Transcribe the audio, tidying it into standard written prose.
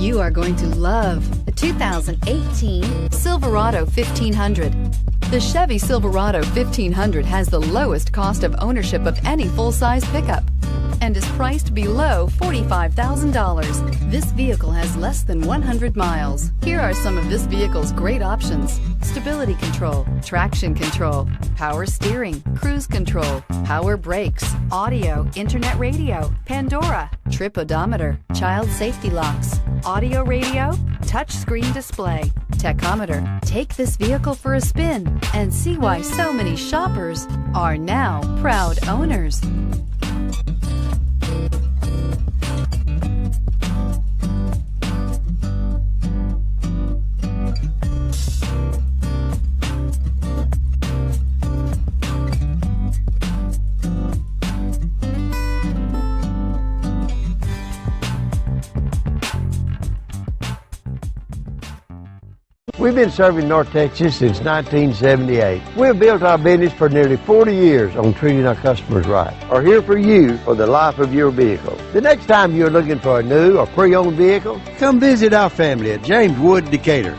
You are going to love the 2018 Silverado 1500. The Chevy Silverado 1500 has the lowest cost of ownership of any full-size pickup and is priced below $45,000. This vehicle has less than 100 miles. Here are some of this vehicle's great options: stability control, traction control, power steering, cruise control, power brakes, audio, internet radio, Pandora, trip odometer, child safety locks, audio radio, touchscreen display, tachometer. Take this vehicle for a spin and see why so many shoppers are now proud owners. We've been serving North Texas since 1978. We've built our business for nearly 40 years on treating our customers right. Are here for you for the life of your vehicle. The next time you're looking for a new or pre-owned vehicle, come visit our family at James Wood Decatur.